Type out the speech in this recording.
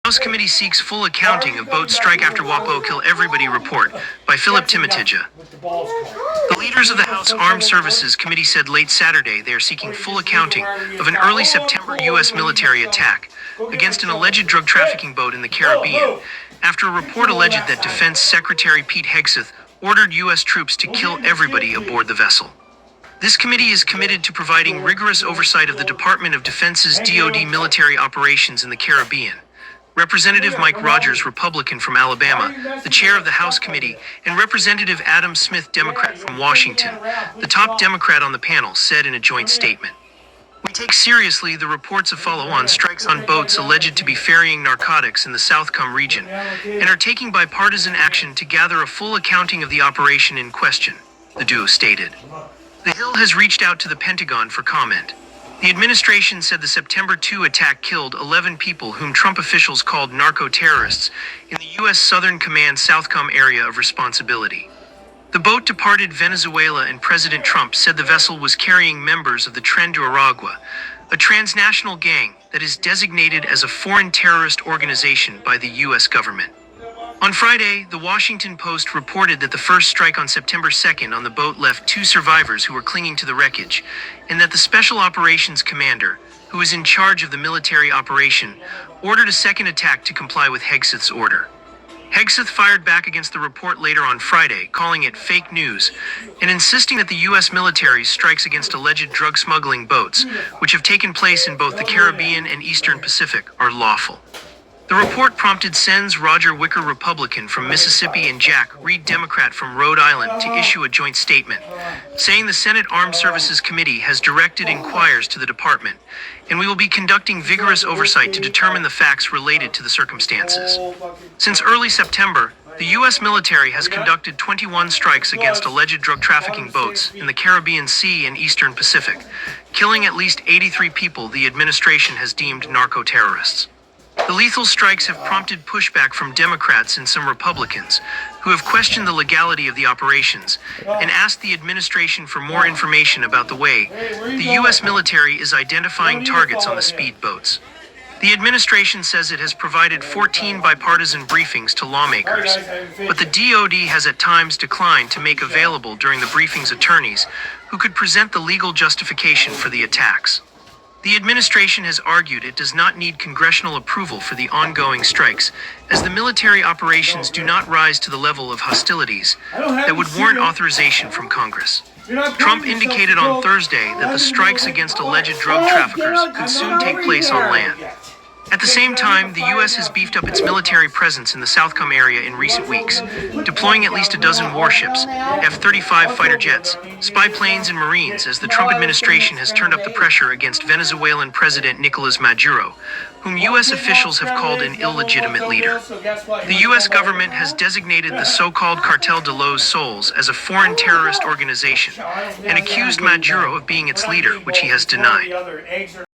House Committee seeks full accounting of boat strike after WaPo kill everybody report by Philip Timitija. The leaders of the House Armed Services Committee said late Saturday they are seeking full accounting of an early September U.S. military attack against an alleged drug trafficking boat in the Caribbean, after a report alleged that Defense Secretary Pete Hegseth ordered U.S. troops to kill everybody aboard the vessel. This committee is committed to providing rigorous oversight of the Department of Defense's DoD military operations in the Caribbean. Representative Mike Rogers, Republican from Alabama, the chair of the House Committee, and Representative Adam Smith, Democrat from Washington, the top Democrat on the panel, said in a joint statement. We take seriously the reports of follow-on strikes on boats alleged to be ferrying narcotics in the Southcom region, and are taking bipartisan action to gather a full accounting of the operation in question, the duo stated. The Hill has reached out to the Pentagon for comment. The administration said the September 2 attack killed 11 people whom Trump officials called narco-terrorists in the U.S. Southern Command Southcom area of responsibility. The boat departed Venezuela, and President Trump said the vessel was carrying members of the Tren de Aragua, a transnational gang that is designated as a foreign terrorist organization by the U.S. government. On Friday, the Washington Post reported that the first strike on September 2nd on the boat left 2 survivors who were clinging to the wreckage, and that the Special Operations Commander, who was in charge of the military operation, ordered a second attack to comply with Hegseth's order. Hegseth fired back against the report later on Friday, calling it fake news, and insisting that the U.S. military's strikes against alleged drug smuggling boats, which have taken place in both the Caribbean and Eastern Pacific, are lawful. The report prompted Sens Roger Wicker, Republican from Mississippi, and Jack Reed, Democrat from Rhode Island, to issue a joint statement, saying the Senate Armed Services Committee has directed inquiries to the department, and we will be conducting vigorous oversight to determine the facts related to the circumstances. Since early September, the U.S. military has conducted 21 strikes against alleged drug trafficking boats in the Caribbean Sea and Eastern Pacific, killing at least 83 people the administration has deemed narco-terrorists. The lethal strikes have prompted pushback from Democrats and some Republicans, who have questioned the legality of the operations and asked the administration for more information about the way the U.S. military is identifying targets on the speedboats. The administration says it has provided 14 bipartisan briefings to lawmakers, but the DoD has at times declined to make available during the briefings attorneys who could present the legal justification for the attacks. The administration has argued it does not need congressional approval for the ongoing strikes, as the military operations do not rise to the level of hostilities that would warrant authorization from Congress. Trump indicated on Thursday that the strikes against alleged drug traffickers could soon take place on land. At the same time, the U.S. has beefed up its military presence in the Southcom area in recent weeks, deploying at least a dozen warships, F-35 fighter jets, spy planes, and Marines, as the Trump administration has turned up the pressure against Venezuelan President Nicolas Maduro, whom U.S. officials have called an illegitimate leader. The U.S. government has designated the so-called Cartel de los Soles as a foreign terrorist organization and accused Maduro of being its leader, which he has denied.